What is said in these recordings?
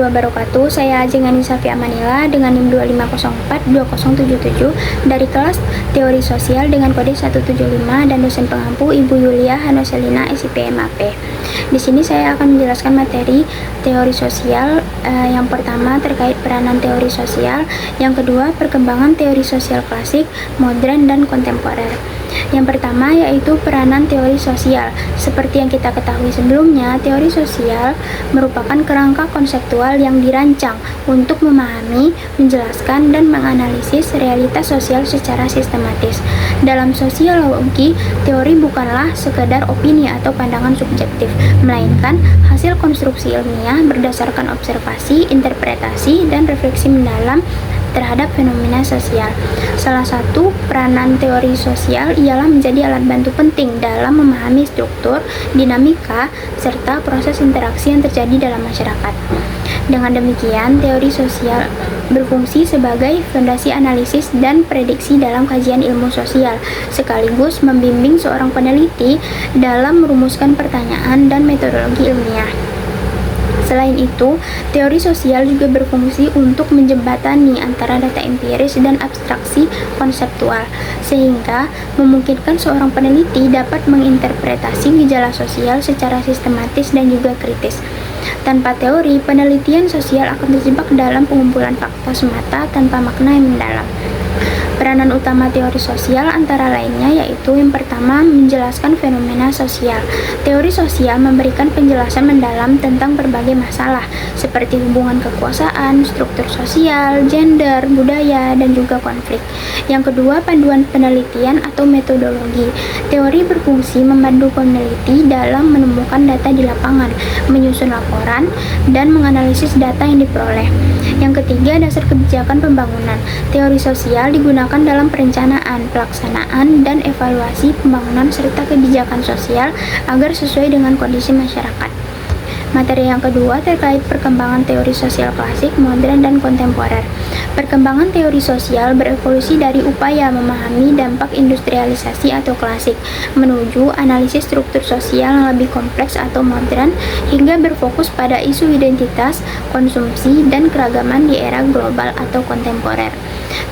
wabarakatuh. Saya Jengani Safi Amanila dengan NIM 25042077 dari kelas Teori Sosial dengan kode 175 dan dosen pengampu Ibu Yulia Hanoselina SIP MAP. Di sini saya akan menjelaskan materi teori sosial. Yang pertama terkait peranan teori sosial, yang kedua perkembangan teori sosial klasik, modern, dan kontemporer. Yang pertama yaitu peranan teori sosial. Seperti yang kita ketahui sebelumnya, teori sosial merupakan kerangka konseptual yang dirancang untuk memahami, menjelaskan, dan menganalisis realitas sosial secara sistematis. Dalam sosiologi, teori bukanlah sekedar opini atau pandangan subjektif, melainkan hasil konstruksi ilmiah berdasarkan observasi, interpretasi, dan refleksi mendalam terhadap fenomena sosial. Salah satu peranan teori sosial ialah menjadi alat bantu penting dalam memahami struktur, dinamika, serta proses interaksi yang terjadi dalam masyarakat. Dengan demikian, teori sosial berfungsi sebagai fondasi analisis dan prediksi dalam kajian ilmu sosial, sekaligus membimbing seorang peneliti dalam merumuskan pertanyaan dan metodologi ilmiah. Selain itu, teori sosial juga berfungsi untuk menjembatani antara data empiris dan abstraksi konseptual, sehingga memungkinkan seorang peneliti dapat menginterpretasi gejala sosial secara sistematis dan juga kritis. Tanpa teori, penelitian sosial akan terjebak dalam pengumpulan fakta semata tanpa makna yang mendalam. Peranan utama teori sosial antara lainnya yaitu yang pertama, menjelaskan fenomena sosial. Teori sosial memberikan penjelasan mendalam tentang berbagai masalah seperti hubungan kekuasaan, struktur sosial, gender, budaya, dan juga konflik. Yang kedua, panduan penelitian atau metodologi. Teori berfungsi membantu peneliti dalam menemukan data di lapangan, menyusun laporan, dan menganalisis data yang diperoleh. Yang ketiga, dasar kebijakan pembangunan. Teori sosial digunakan dalam perencanaan, pelaksanaan, dan evaluasi pembangunan serta kebijakan sosial agar sesuai dengan kondisi masyarakat. Materi yang kedua terkait perkembangan teori sosial klasik, modern, dan kontemporer. Perkembangan teori sosial berevolusi dari upaya memahami dampak industrialisasi atau klasik menuju analisis struktur sosial yang lebih kompleks atau modern, hingga berfokus pada isu identitas, konsumsi, dan keragaman di era global atau kontemporer.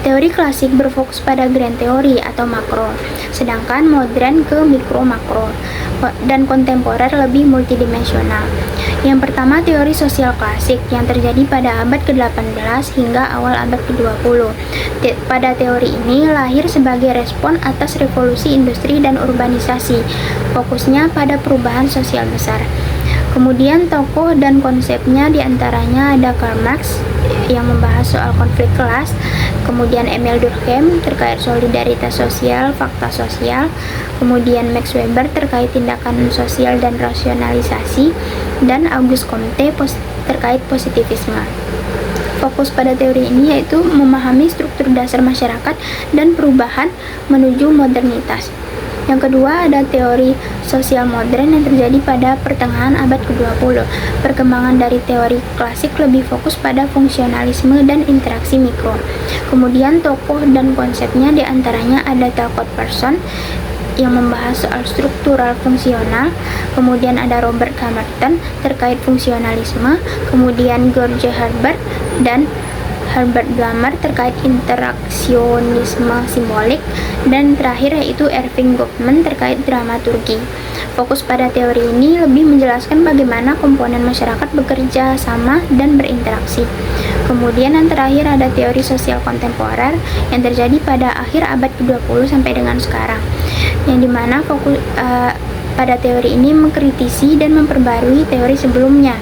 Teori klasik berfokus pada grand teori atau makro, sedangkan modern ke mikro makro, dan kontemporer lebih multidimensional. Yang pertama, teori sosial klasik yang terjadi pada abad ke-18 hingga awal abad ke-20. Pada teori ini lahir sebagai respon atas revolusi industri dan urbanisasi, fokusnya pada perubahan sosial besar. Kemudian tokoh dan konsepnya diantaranya ada Karl Marx yang membahas soal konflik kelas, kemudian Emil Durkheim terkait solidaritas sosial, fakta sosial, kemudian Max Weber terkait tindakan sosial dan rasionalisasi, dan Auguste Comte terkait positivisme. Fokus pada teori ini yaitu memahami struktur dasar masyarakat dan perubahan menuju modernitas. Yang kedua ada teori sosial modern yang terjadi pada pertengahan abad ke-20. Perkembangan dari teori klasik lebih fokus pada fungsionalisme dan interaksi mikro. Kemudian tokoh dan konsepnya diantaranya ada Talcott Parsons yang membahas soal struktural fungsional, kemudian ada Robert Camerton terkait fungsionalisme, kemudian George Herbert dan Herbert Blumer terkait interaksionisme simbolik, dan terakhir yaitu Erving Goffman terkait dramaturgi. Fokus pada teori ini lebih menjelaskan bagaimana komponen masyarakat bekerja sama dan berinteraksi. Kemudian yang terakhir ada teori sosial kontemporer yang terjadi pada akhir abad ke-20 sampai dengan sekarang, yang dimana fokus pada teori ini mengkritisi dan memperbarui teori sebelumnya,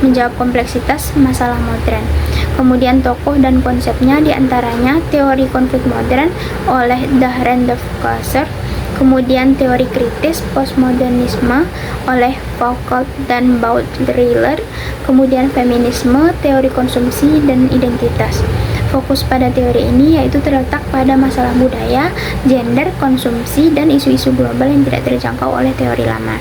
menjawab kompleksitas masalah modern. Kemudian tokoh dan konsepnya diantaranya teori konflik modern oleh Dahrendorf Kaiser, kemudian teori kritis postmodernisme oleh Foucault dan Baudrillard, kemudian feminisme, teori konsumsi, dan identitas. Fokus pada teori ini yaitu terletak pada masalah budaya, gender, konsumsi, dan isu-isu global yang tidak terjangkau oleh teori lama.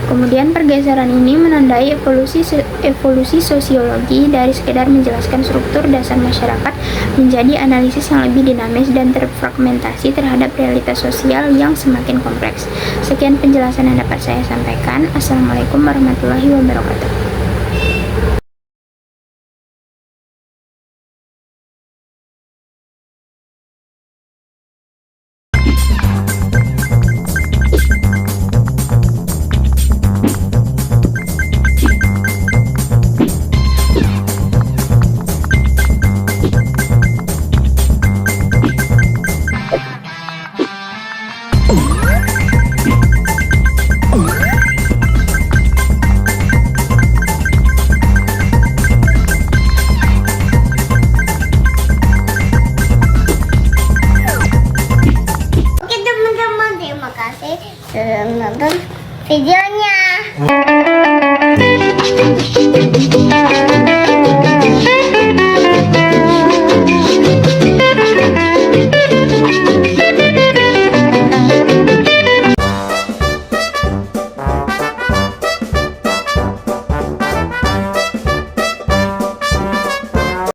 Kemudian pergeseran ini menandai evolusi sosiologi dari sekedar menjelaskan struktur dasar masyarakat menjadi analisis yang lebih dinamis dan terfragmentasi terhadap realitas sosial yang semakin kompleks. Sekian penjelasan yang dapat saya sampaikan. Assalamualaikum warahmatullahi wabarakatuh. videonya.